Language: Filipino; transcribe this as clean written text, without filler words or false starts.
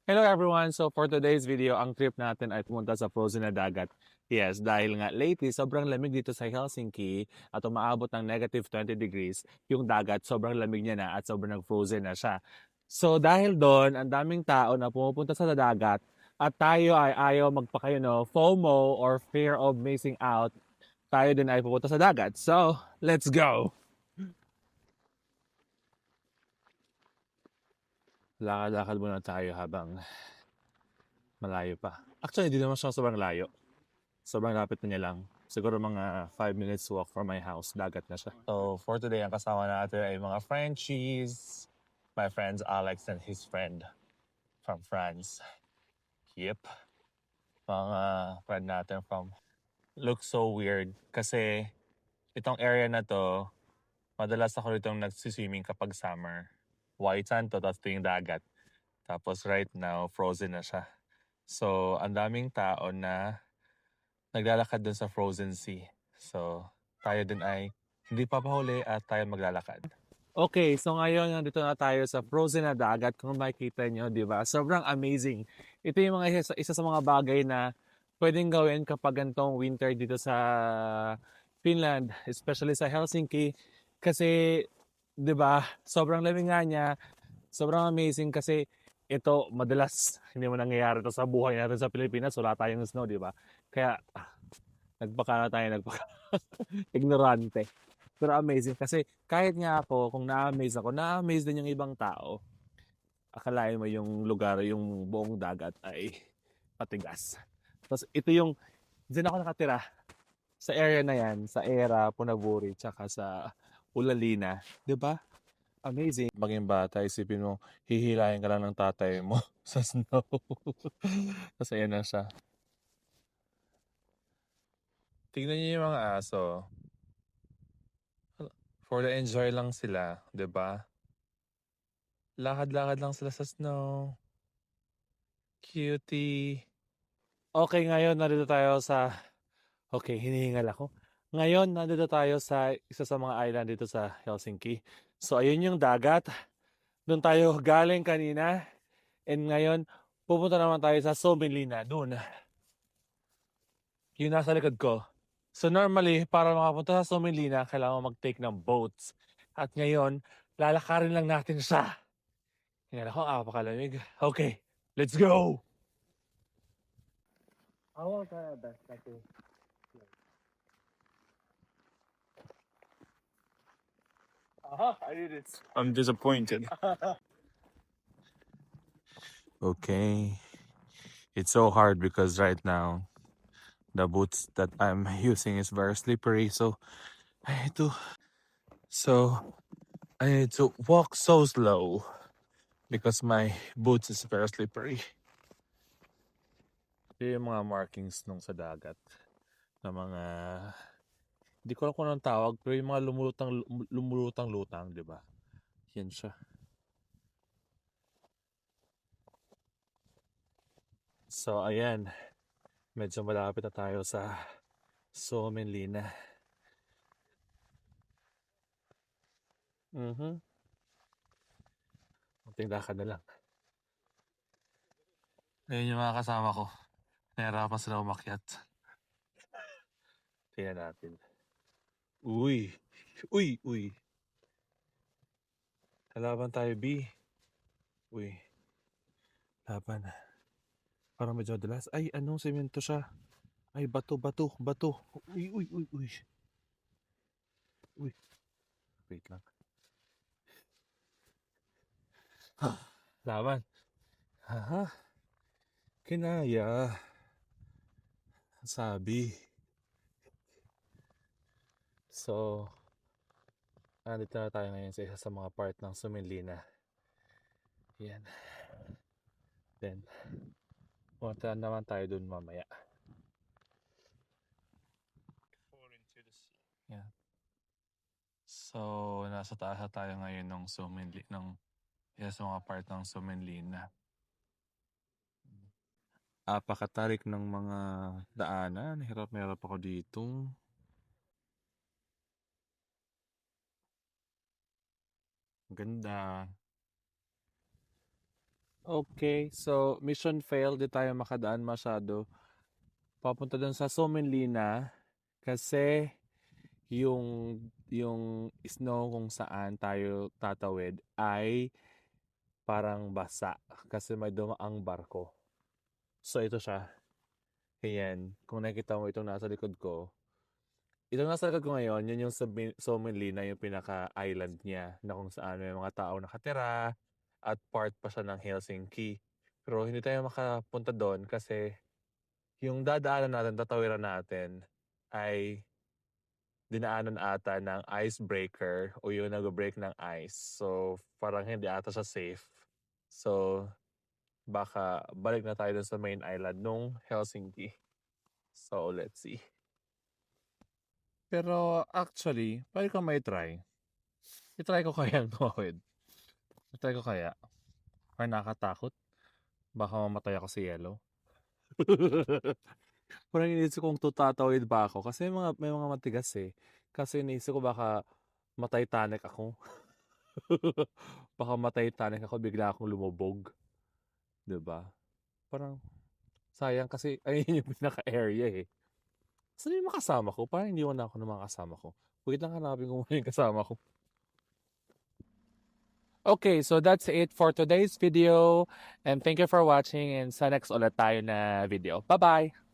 Hello everyone! So for today's video, ang trip natin ay pumunta sa frozen na dagat. Yes, dahil nga lately, sobrang lamig dito sa Helsinki at umaabot ng negative 20 degrees. Yung dagat, sobrang lamig niya na at sobrang nag-frozen na siya. So dahil doon, ang daming tao na pumupunta sa dagat at tayo ay ayaw magpakayo no, FOMO or fear of missing out. Tayo din ay pupunta sa dagat. So, let's go! Lakad-lakad muna tayo habang malayo pa. Actually, hindi naman siya sobrang layo. Sobrang lapit na niya lang. Siguro mga 5 minutes walk from my house. Dagat na siya. So, for today, ang kasama natin ay mga Frenchies. My friends Alex and his friend from France. Yep. Mga friend natin from... Looks so weird. Kasi itong area na to, madalas ako ditong nagsiswimming kapag summer. White sand to, tapos ito yung dagat. Tapos right now, frozen na siya. So, ang daming tao na naglalakad dun sa frozen sea. So, tayo din ay hindi papahuli at tayo maglalakad. Okay, so ngayon nandito na tayo sa frozen na dagat. Kung makikita nyo, di ba? Sobrang amazing. Ito yung mga isa sa mga bagay na pwedeng gawin kapag ganitong winter dito sa Finland, especially sa Helsinki. Kasi, di ba, sobrang lamig nga niya. Sobrang amazing kasi ito madalas hindi mo nangyayari to sa buhay natin sa Pilipinas. Wala tayong snow, di ba? Kaya nagpaka na tayo, ignorante. Pero amazing kasi kahit nga ako, kung na-amaze ako, na-amaze din yung ibang tao. Akalain mo yung lugar, yung buong dagat ay patigas. Tapos ito yung, diyan ako nakatira. Sa area na yan, sa Era, Punaburi, tsaka sa Ulalina. 'Di ba? Amazing. Maging bata, isipin mo, hihilahin ka lang ng tatay mo sa snow. Tapos ayan na siya. Tignan niyo yung mga aso. For the enjoy lang sila, 'di ba? Lakad-lakad lang sila sa snow. Cutie. Okay, ngayon nandito tayo sa... Okay, hinihingal ako. Ngayon, nandito tayo sa isa sa mga island dito sa Helsinki. So, ayun yung dagat. Doon tayo galing kanina. And ngayon, pupunta naman tayo sa Suomenlinna. Doon. Yung nasa likod ko. So, normally, para makapunta sa Suomenlinna, kailangan mo mag-take ng boats. At ngayon, lalakarin lang natin siya. Hingal ako, apakalamig. Okay, let's go! Ako ka best kasi. Aha, I did it. I'm disappointed. Okay. It's so hard because right now the boots that I'm using is very slippery, so I need to I need to walk so slow because my boots is very slippery. Ito yung mga markings nung sa dagat na mga, hindi ko alam kung anong tawag, pero yung mga lumulutang-lutang, di ba? Yan siya. So, ayan. Medyo malapit na tayo sa Suomenlinna. Kunting lakad na lang. Ayun yung mga kasama ko. Nahirapan sila umakyat. Tingnan natin. Uy! Uy! Uy! Kalaban tayo, B. Uy. Laban. Parang medyo madalas. Ay, anong semento siya? Ay, bato, bato, bato. Uy, uy, uy, uy. Uy. Wait lang. Laban. Haha. Kinaya. Sabi. So, nandito na tayo ngayon sa isa sa mga part ng Suomenlinna. Yan. Then, punta naman tayo dun mamaya. Yan. So, nasa taas na tayo ngayon ng Suomenlinna, ng isa sa mga part ng Suomenlinna. Apakatarik ng mga daanan. Hirap na hirap ako dito. Ganda. Okay, so mission failed, di tayo makadaan masyado. Papunta dun sa Somenlina kasi yung snow kung saan tayo tatawid ay parang basa kasi may dumaang barko. So ito siya. Ayan, kung nakikita mo itong nasa likod ko. Itong nasa likod ko ngayon, yun yung Somenlina, yung pinaka-island niya na kung saan may mga tao nakatira at part pa siya ng Helsinki. Pero hindi tayo makapunta doon kasi yung dadaanan natin, tatawiran natin ay dinaanan ata ng icebreaker o yung nag-break ng ice. So, parang hindi ata siya safe. So, baka balik na tayo dun sa main island nung Helsinki. So, let's see. Pero actually, pwede ko may try. I-try ko kaya ang tumawid. I-try ko kaya. Or nakakatakot. Baka mamatay ako sa yellow. Parang iniisip kong tutatawid ba ako kasi may mga matigas eh. Kasi iniisip ko baka matay-tanic ako. Baka matay-tanic ako, bigla akong lumubog. 'Di ba? Parang sayang kasi ayun yung pinaka-area eh. Saan yung makasama ko? Parang hindi na ako ng mga kasama ko. Wait lang, hanapin ko muna yung kasama ko. Okay, so that's it for today's video. And thank you for watching and sa next ulit tayo na video. Bye-bye!